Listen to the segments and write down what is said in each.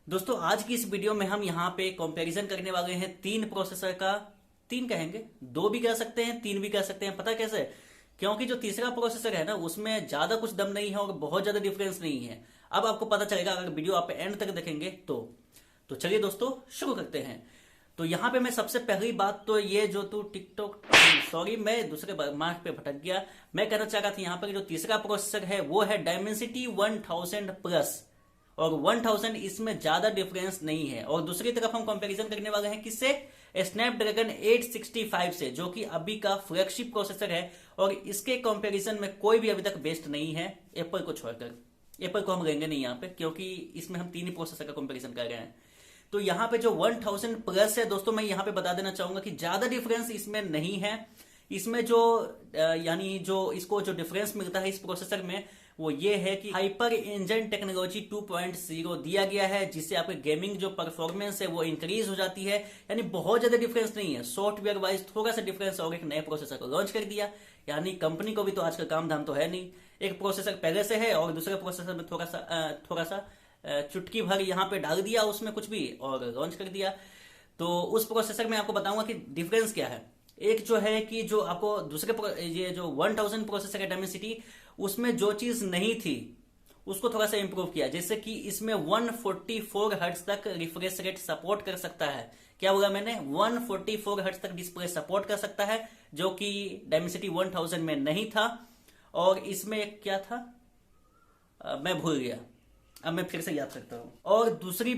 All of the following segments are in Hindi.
दोस्तों आज की इस वीडियो में हम यहाँ पे कंपैरिजन करने वाले हैं तीन प्रोसेसर का। तीन कहेंगे, दो भी कह सकते हैं, तीन भी कह सकते हैं। पता कैसे? क्योंकि जो तीसरा प्रोसेसर है ना, उसमें ज्यादा कुछ दम नहीं है और बहुत ज्यादा डिफरेंस नहीं है। अब आपको पता चलेगा अगर वीडियो आप एंड तक देखेंगे तो चलिए दोस्तों शुरू करते हैं। तो यहाँ पे मैं सबसे पहली बात तो ये जो तू टिकटॉक, सॉरी मैं दूसरे मार्क पे भटक गया। मैं कहना चाह रहा था यहाँ पर जो तीसरा प्रोसेसर है वो है डायमेंसिटी 1000 प्लस, और 1000 इसमें ज्यादा डिफरेंस नहीं है। और दूसरी तरफ हम कंपैरिजन करने वाले हैं किससे? स्नैपड्रैगन 865 से, जो कि अभी का फ्लैगशिप प्रोसेसर है। और इसके कंपैरिजन में कोई भी अभी तक बेस्ट नहीं है एप्पल को छोड़कर। एप्पल को हम लेंगे नहीं यहाँ पे, क्योंकि इसमें हम तीन ही प्रोसेसर का कंपैरिजन कर रहे हैं। तो यहाँ पे जो 1000 प्लस है दोस्तों, मैं यहाँ पे बता देना चाहूंगा कि ज्यादा डिफरेंस इसमें नहीं है। इसमें जो यानी जो इसको जो डिफरेंस मिलता है इस प्रोसेसर में, वो ये है कि हाइपर इंजन टेक्नोलॉजी 2.0 दिया गया है, जिससे आपके गेमिंग जो परफॉर्मेंस है वो इंक्रीज हो जाती है। यानी बहुत ज्यादा डिफरेंस नहीं है, सॉफ्टवेयर वाइज थोड़ा सा डिफरेंस। और एक नए प्रोसेसर को लॉन्च कर दिया, यानी कंपनी को भी तो आजकल काम धाम तो है नहीं। एक प्रोसेसर पहले से है और दूसरे प्रोसेसर में थोड़ा सा चुटकी भर यहाँ पे डाल दिया उसमें कुछ भी और लॉन्च कर दिया। तो उस प्रोसेसर में आपको बताऊंगा कि डिफरेंस क्या है। एक जो है कि जो आपको ये जो 1000 प्रोसेसर है डायमेंसिटी, उसमें जो चीज नहीं थी उसको थोड़ा सा इंप्रूव किया। जैसे कि इसमें 144 हर्ट्ज तक रिफ्रेश रेट सपोर्ट कर सकता है। क्या बोला मैंने? 144 हर्ट्ज तक डिस्प्ले सपोर्ट कर सकता है, जो कि डायमेंसिटी 1000 में नहीं था। और इसमें एक क्या था, मैं भूल गया, अब मैं फिर से याद करता हूँ। और दूसरी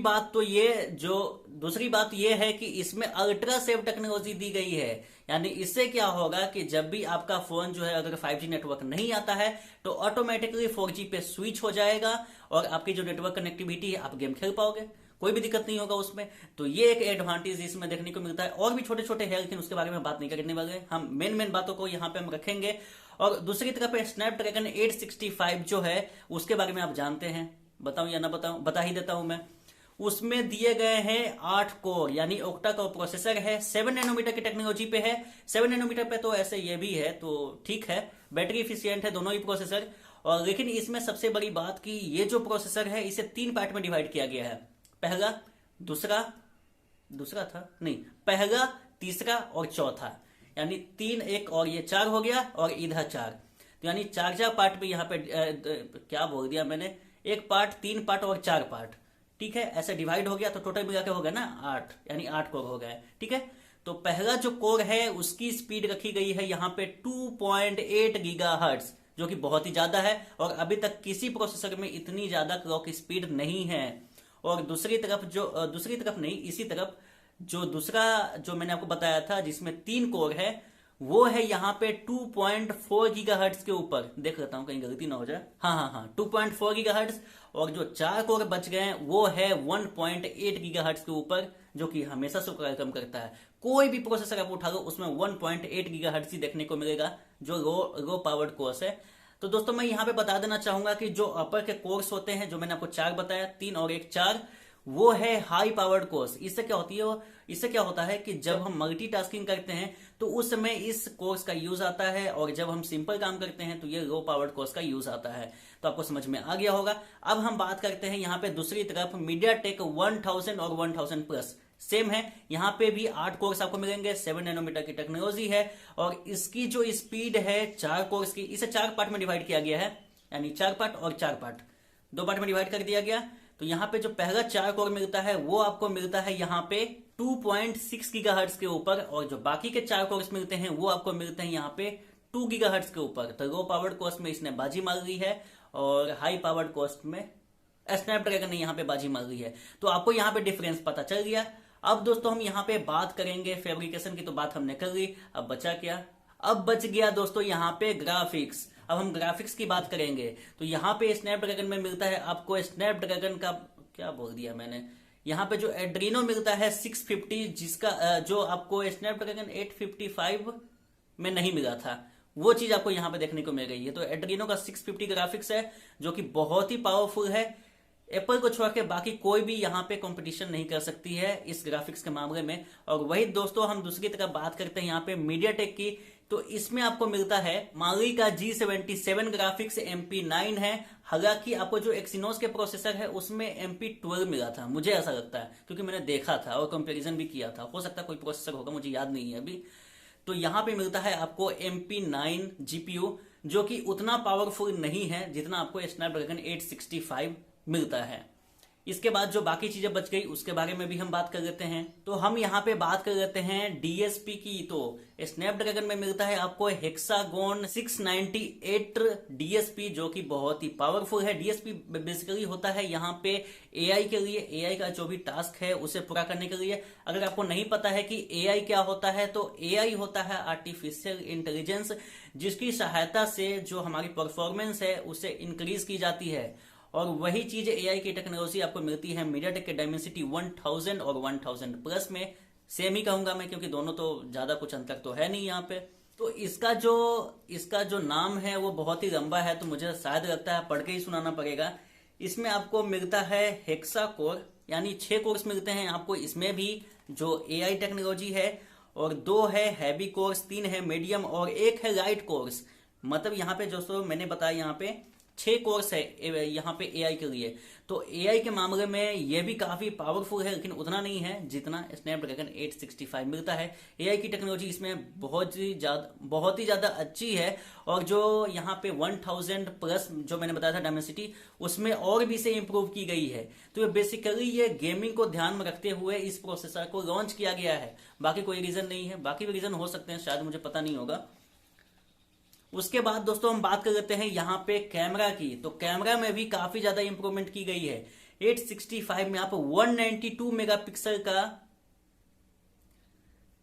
बात ये है कि इसमें अल्ट्रा सेव टेक्नोलॉजी दी गई है। यानी इससे क्या होगा कि जब भी आपका फोन जो है अगर 5G नेटवर्क नहीं आता है तो ऑटोमेटिकली 4G पे स्विच हो जाएगा, और आपकी जो नेटवर्क कनेक्टिविटी है आप गेम खेल पाओगे, कोई भी दिक्कत नहीं होगा उसमें। तो ये एक एडवांटेज इसमें देखने को मिलता है। और भी छोटे छोटे है, लेकिन उसके बारे में बात नहीं करने वाले। हम मेन बातों को यहाँ पे हम रखेंगे। और दूसरी तरफ स्नैपड्रैगन 865 जो है उसके बारे में आप जानते हैं, बताऊं या ना बताऊं? बता ही देता हूं मैं। उसमें दिए गए हैं 8 कोर, यानी ओक्टा कोर प्रोसेसर है। 7 नैनोमीटर की टेक्नोलॉजी पे है। 7 नैनोमीटर पे तो ऐसे ये भी है, तो ठीक है, बैटरी इफिशियंट है दोनों ही प्रोसेसर। और लेकिन इसमें सबसे बड़ी बात कि ये जो प्रोसेसर है इसे 3 पार्ट में डिवाइड किया गया है। पहला, दूसरा दूसरा था नहीं, पहला, तीसरा और चौथा, यानी 3 1 और ये 4 हो गया, और इधर 4। तो यानी 4 पार्ट में यहाँ पे क्या बोल दिया मैंने, एक पार्ट, 3 पार्ट और 4 पार्ट, ठीक है, ऐसे डिवाइड हो गया। तो टोटल मिला के हो गया ना 8, यानी 8 कोर हो गए, ठीक है। तो पहला जो कोर है उसकी स्पीड रखी गई है यहाँ पे 2.8 गीगाहर्ट्ज, जो कि बहुत ही ज्यादा है। और अभी तक किसी प्रोसेसर में इतनी ज्यादा क्लॉक स्पीड नहीं है। और दूसरी तरफ नहीं, इसी तरफ जो दूसरा जो मैंने आपको बताया था जिसमें 3 कोर है, वो है यहाँ पे 2.4 गीगाहर्ट्ज के ऊपर। देख लेता हूं कहीं गलती ना हो जाए। हाँ, 2.4 गीगाहर्ट्ज। और जो 4 कोर बच गए हैं वो है 1.8 गीगाहर्ट्ज के ऊपर, जो कि हमेशा से वेलकम करता है। कोई भी प्रोसेसर आप उठा लो उसमें 1.8 गीगाहर्ट्ज ही देखने को मिलेगा, जो लो पावर्ड कोर्स है। तो दोस्तों मैं यहाँ पे बता देना चाहूंगा कि जो अपर के कोर्स होते हैं, जो मैंने आपको 4 बताया, 3 और 1 4, वो है हाई पावर्ड कोर्स। इससे क्या होता है कि जब हम मल्टीटास्किंग करते हैं तो उस समय इस कोर्स का यूज आता है, और जब हम सिंपल काम करते हैं तो ये लो पावर्ड कोर्स का यूज आता है। तो आपको समझ में आ गया होगा। अब हम बात करते हैं यहाँ पे दूसरी तरफ मीडियाटेक 1000 और 1000 प्लस। सेम है, यहाँ पे भी 8 कोर्स आपको मिलेंगे। 7 नैनोमीटर की टेक्नोलॉजी है, और इसकी जो स्पीड है 4 कोर्स की, इसे 4 पार्ट में डिवाइड किया गया है। यानी 4 पार्ट और 4 पार्ट, 2 पार्ट में डिवाइड कर दिया गया। तो यहाँ पे जो पहला 4 कोर मिलता है वो आपको मिलता है यहाँ पे 2.6 गीगाहर्ट्ज के ऊपर, और जो बाकी के 4 कोर्स मिलते हैं वो आपको मिलते हैं यहाँ पे 2 गीगाहर्ट्ज के ऊपर। तो लो पावर्ड कोर्स में इसने बाजी मार ली है, और हाई पावर्ड कोर्स में स्नैपड्रैगन ने यहाँ पे बाजी मार ली है। तो आपको यहाँ पे डिफरेंस पता चल गया। अब दोस्तों हम यहाँ पे बात करेंगे फैब्रिकेशन की, तो बात हमने कर ली। अब बचा क्या? अब बच गया दोस्तों यहाँ पे ग्राफिक्स। अब हम ग्राफिक्स की बात करेंगे। तो यहाँ पे स्नैपड्रैगन में मिलता है आपको स्नैपड्रैगन का, क्या बोल दिया मैंने, यहाँ पे जो एड्रीनो मिलता है 650, जिसका जो आपको स्नैपड्रैगन 855 में नहीं मिला था, वो चीज आपको यहाँ पे देखने को मिल गई है। तो एड्रीनो का 650 ग्राफिक्स है, जो कि बहुत ही पावरफुल है। एप्पल को छोड़ के बाकी कोई भी यहाँ पे कंपटीशन नहीं कर सकती है इस ग्राफिक्स के मामले में। और वही दोस्तों हम दूसरी तरफ बात करते हैं यहाँ पे मीडियाटेक की, तो इसमें आपको मिलता है माली का G77 ग्राफिक्स MP9 है। हालांकि आपको जो एक्सिनोस के प्रोसेसर है उसमें MP12 मिला था, मुझे ऐसा लगता है, क्योंकि मैंने देखा था और कंपैरिजन भी किया था। हो सकता है कोई प्रोसेसर होगा, मुझे याद नहीं है अभी। तो यहाँ पे मिलता है आपको MP9 GPU, जो कि उतना पावरफुल नहीं है जितना आपको स्नैपड्रैगन 865 मिलता है। इसके बाद जो बाकी चीजें बच गई उसके बारे में भी हम बात कर लेते हैं। तो हम यहाँ पे बात कर लेते हैं डीएसपी की। तो स्नैपड्रैगन में मिलता है आपको हेक्सागोन 698 डीएसपी, जो कि बहुत ही पावरफुल है। डीएसपी बेसिकली होता है यहाँ पे एआई के लिए, एआई का जो भी टास्क है उसे पूरा करने के लिए। अगर आपको नहीं पता है कि एआई क्या होता है, तो एआई होता है आर्टिफिशियल इंटेलिजेंस, जिसकी सहायता से जो हमारी परफॉर्मेंस है उसे इंक्रीज की जाती है। और वही चीज एआई की टेक्नोलॉजी आपको मिलती है मीडियाटेक के डायमेंसिटी 1000 और 1000 प्लस में। सेम ही कहूंगा मैं, क्योंकि दोनों तो ज्यादा कुछ अंतर तो है नहीं यहाँ पे। तो इसका जो नाम है वो बहुत ही लंबा है, तो मुझे शायद लगता है पढ़ के ही सुनाना पड़ेगा। इसमें आपको मिलता है हेक्सा कोर, यानी 6 कोर्स मिलते हैं आपको इसमें भी, जो एआई टेक्नोलॉजी है। और 2 है हैवी कोर्स, 3 है मीडियम और 1 है लाइट कोर्स। मतलब यहाँ पे जो मैंने बताया, यहाँ पे 6 कोर्स है यहाँ पे एआई के लिए। तो एआई के मामले में ये भी काफी पावरफुल है, लेकिन उतना नहीं है जितना स्नैपड्रैगन 865 मिलता है। एआई की टेक्नोलॉजी इसमें बहुत ही ज्यादा अच्छी है। और जो यहाँ पे 1000 प्लस जो मैंने बताया था डायमेंसिटी, उसमें और भी से इंप्रूव की गई है। तो ये बेसिकली ये गेमिंग को ध्यान में रखते हुए इस प्रोसेसर को लॉन्च किया गया है। बाकी कोई रीजन नहीं है, बाकी भी रीजन हो सकते हैं, शायद मुझे पता नहीं होगा। उसके बाद दोस्तों हम बात कर लेते हैं यहाँ पे कैमरा की। तो कैमरा में भी काफी ज्यादा इंप्रूवमेंट की गई है। 865 में आप 192 मेगापिक्सल का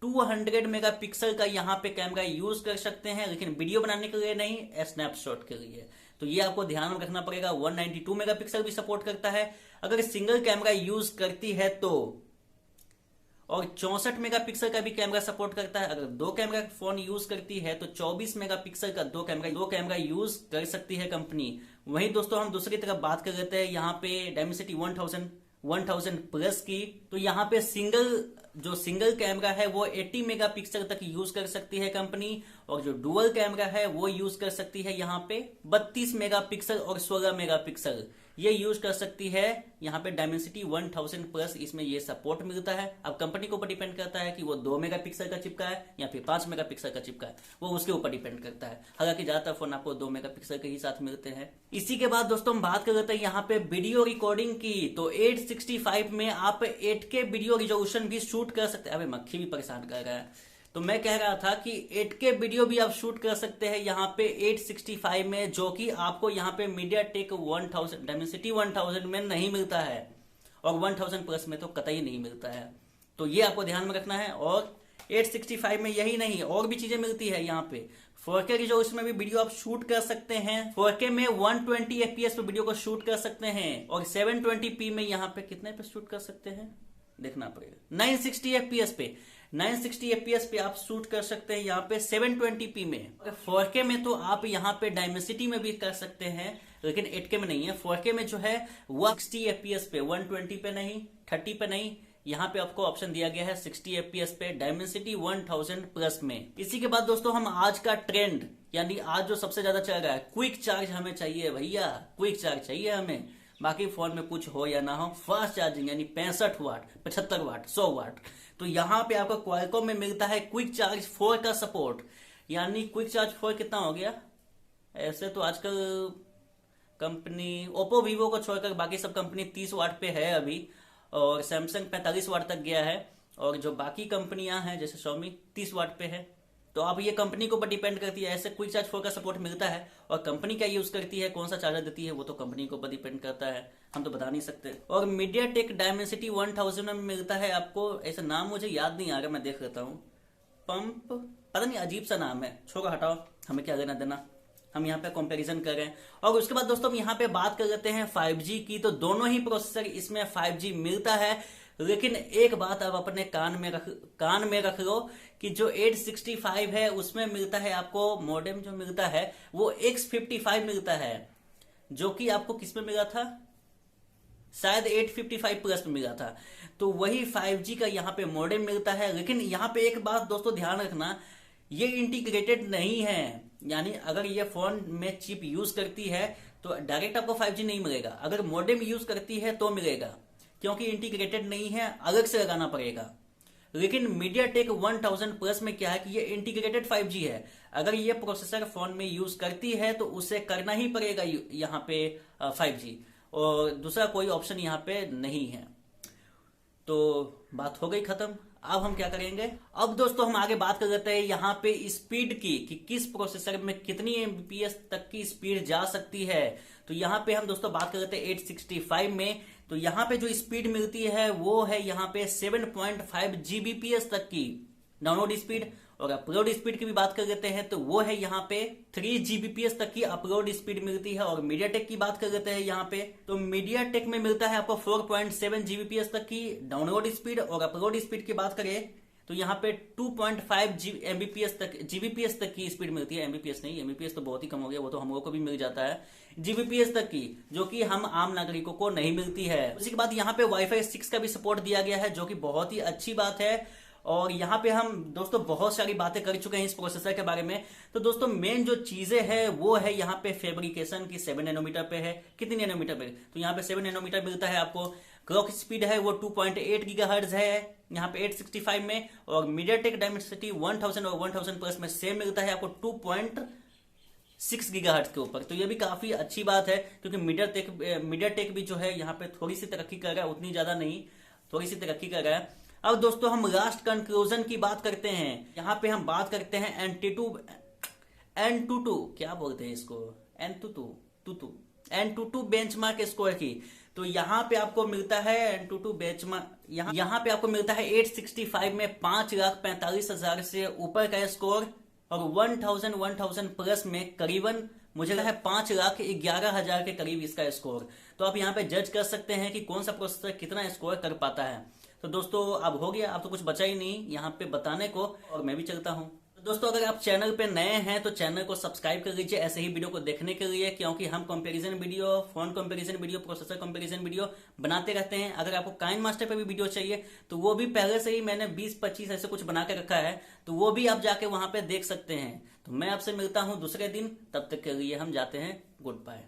200 मेगापिक्सल का यहाँ पे कैमरा यूज कर सकते हैं, लेकिन वीडियो बनाने के लिए नहीं, स्नैपशॉट के लिए। तो ये आपको ध्यान में रखना पड़ेगा। 192 मेगापिक्सल भी सपोर्ट करता है अगर सिंगल कैमरा यूज करती है तो, और 64 मेगापिक्सल का भी कैमरा सपोर्ट करता है। अगर 2 कैमरा फोन यूज करती है तो 24 मेगापिक्सल का दो कैमरा यूज कर सकती है कंपनी। वहीं दोस्तों हम दूसरी तरफ बात कर लेते हैं यहाँ पे डायमेंसिटी 1000 प्लस की। तो यहाँ पे सिंगल कैमरा है वो 80 मेगापिक्सल तक यूज कर सकती है कंपनी, और जो डुअल कैमरा है वो यूज कर सकती है यहाँ पे 32 मेगापिक्सल और 16 मेगापिक्सल ये यूज कर सकती है। यहाँ पे डायमेंसिटी 1000 प्लस इसमें ये सपोर्ट मिलता है। अब कंपनी के ऊपर डिपेंड करता है कि वो 2 मेगापिक्सल का चिपका है या फिर 5 मेगापिक्सल का चिपका है, वो उसके ऊपर डिपेंड करता है। हालांकि ज्यादातर फोन आपको 2 मेगापिक्सल के ही साथ मिलते हैं। इसी के बाद दोस्तों हम बात कर लेते हैं यहाँ पे वीडियो रिकॉर्डिंग की। तो 865 में आप 8K वीडियो रिजोल्यूशन भी शूट कर सकते हैं। अबे मक्खी भी परेशान कर रहा है। तो मैं कह रहा था कि 8K वीडियो भी आप शूट कर सकते हैं यहाँ पे 865 में, जो कि आपको यहाँ पे मीडियाटेक 1000 डायमेंसिटी 1000 में नहीं मिलता है, और 1000 प्लस में तो कतई नहीं मिलता है। तो ये आपको ध्यान में रखना है। और 865 में यही नहीं, और भी चीजें मिलती है यहाँ पे। 4K रिजोल्यूशन में भी वीडियो आप शूट कर सकते हैं। 4K में 120 FPS पे वीडियो को शूट कर सकते हैं, और 720p में यहाँ पे कितने पे शूट कर सकते हैं देखना पड़ेगा, 960 FPS पे 960 FPS पे आप शूट कर सकते हैं यहाँ पे 720p में। 4K में तो आप यहाँ पे डायमेंसिटी में भी कर सकते हैं, लेकिन 8K में नहीं है। 4K में जो है 60 FPS पे, 120 पे नहीं, 30 पे नहीं, यहाँ पे आपको ऑप्शन दिया गया है 60 FPS पे, डायमेंसिटी 1000 प्लस में। इसी के बाद दोस्तों हम आज का ट्रेंड, यानी आज जो सबसे ज्यादा चल रहा है, क्विक चार्ज हमें चाहिए भैया, क्विक चार्ज चाहिए हमें। बाकी फोन में कुछ हो या ना हो, फास्ट चार्जिंग यानी 65 वाट, 75 वाट, 100 वाट। तो यहाँ पे आपको क्वालकॉम में मिलता है क्विक चार्ज 4 का सपोर्ट। यानी क्विक चार्ज 4 कितना हो गया, ऐसे तो आजकल कंपनी ओप्पो वीवो को छोड़कर बाकी सब कंपनी 30 वाट पे है अभी, और सैमसंग 45 वाट तक गया है, और जो बाकी कंपनियां हैं जैसे Xiaomi 30 वाट पे है। तो अब ये कंपनी के ऊपर डिपेंड करती है। ऐसे क्विक चार्ज 4 का सपोर्ट मिलता है, और कंपनी क्या यूज करती है, कौन सा चार्जर देती है, वो तो कंपनी के ऊपर डिपेंड करता है, हम तो बता नहीं सकते। और मीडियाटेक डायमेंसिटी 1000 में मिलता है आपको, ऐसा नाम मुझे याद नहीं आ रहा, मैं देख लेता हूँ, पंप, पता नहीं अजीब सा नाम है, छोड़ो हटाओ, हमें क्या लेना देना, हम यहाँ पे कंपैरिजन कर रहे हैं। और उसके बाद दोस्तों हम यहाँ पे बात कर लेते हैं 5G की। तो दोनों ही प्रोसेसर इसमें 5G मिलता है, लेकिन एक बात आप अपने कान में रख लो कि जो 865 है उसमें मिलता है आपको मॉडेम, जो मिलता है वो X55 मिलता है, जो कि आपको किस में मिला था, शायद 855 प्लस में मिला था। तो वही 5G का यहाँ पे मॉडेम मिलता है। लेकिन यहाँ पे एक बात दोस्तों ध्यान रखना, ये इंटीग्रेटेड नहीं है, यानी अगर ये फोन में चिप यूज करती है तो डायरेक्ट आपको 5G नहीं मिलेगा, अगर मॉडेम यूज करती है तो मिलेगा, क्योंकि इंटीग्रेटेड नहीं है, अलग से लगाना पड़ेगा। लेकिन MediaTek 1000 प्लस में क्या है कि ये इंटीग्रेटेड 5G है, अगर ये प्रोसेसर फोन में यूज करती है तो उसे करना ही पड़ेगा यहाँ पे 5G, और दूसरा कोई ऑप्शन यहाँ पे नहीं है। तो बात हो गई खत्म। अब हम क्या करेंगे, अब दोस्तों हम आगे बात कर लेते हैं यहाँ पे स्पीड की, कि किस प्रोसेसर में कितनी MBPS तक की स्पीड जा सकती है। तो यहाँ पे हम दोस्तों बात कर लेते हैं 865 में। तो यहाँ पे जो स्पीड मिलती है वो है यहाँ पे 7.5 Gbps तक की डाउनलोड स्पीड, और अपलोड स्पीड की भी बात कर लेते हैं तो वो है यहाँ पे 3 Gbps तक की अपलोड स्पीड मिलती है। और MediaTek की बात कर लेते हैं यहाँ पे, तो MediaTek में मिलता है आपको 4.7 Gbps तक की डाउनलोड स्पीड, और अपलोड स्पीड की बात करें तो यहाँ पे 2.5 Gbps तक की स्पीड मिलती है। MBPS नहीं, MBPS तो बहुत ही कम हो गया, वो तो हम लोगों को भी मिल जाता है, Gbps तक की, जो कि हम आम नागरिकों को नहीं मिलती है। उसी के बाद यहाँ पे Wi-Fi 6 का भी सपोर्ट दिया गया है, जो कि बहुत ही अच्छी बात है। और यहाँ पे हम दोस्तों बहुत सारी बातें कर चुके हैं इस प्रोसेसर के बारे में। तो दोस्तों मेन जो चीजें हैं वो है यहाँ पे फैब्रिकेशन की 7 नैनोमीटर पे है। कितनी नैनोमीटर पे, तो यहाँ पे 7 नैनोमीटर मिलता है आपको। क्लॉक स्पीड है वो 2.8 गीगाहर्ट्ज है यहाँ पे 865 में, और MediaTek Dimensity 1000 और 1000 प्लस में सेम मिलता है आपको 2.6 गीगाहर्ट्ज के ऊपर। तो ये भी काफी अच्छी बात है, क्योंकि MediaTek भी जो है यहाँ पे थोड़ी सी तरक्की कर रहा है, उतनी ज्यादा नहीं, थोड़ी सी तरक्की कर रहा है। अब दोस्तों हम लास्ट कंक्लूजन की बात करते हैं। यहाँ पे हम बात करते हैं N22 क्या बोलते हैं इसको, N22 बेंचमार्क स्कोर की। तो यहाँ पे आपको मिलता है N22 बेंचमार्क, यहाँ पे आपको मिलता है 865 में 5,45,000 से ऊपर का स्कोर, और 1000 प्लस में करीबन मुझे लगता है 5,11,000 के करीब इसका स्कोर। तो आप यहाँ पे जज कर सकते हैं कि कौन सा प्रोसेसर कितना स्कोर कर पाता है। तो दोस्तों अब हो गया, अब तो कुछ बचा ही नहीं यहाँ पे बताने को, और मैं भी चलता हूँ। तो दोस्तों अगर आप चैनल पे नए हैं तो चैनल को सब्सक्राइब कर लीजिए ऐसे ही वीडियो को देखने के लिए, क्योंकि हम comparison video, phone comparison video, processor comparison video बनाते रहते हैं। अगर आपको काइनमास्टर पे भी वीडियो चाहिए तो वो भी पहले से ही मैंने 20-25 ऐसे कुछ बना के रखा है, तो वो भी आप जाके वहां पे देख सकते हैं। तो मैं आपसे मिलता हूँ दूसरे दिन, तब तक के लिए हम जाते हैं, गुड बाय।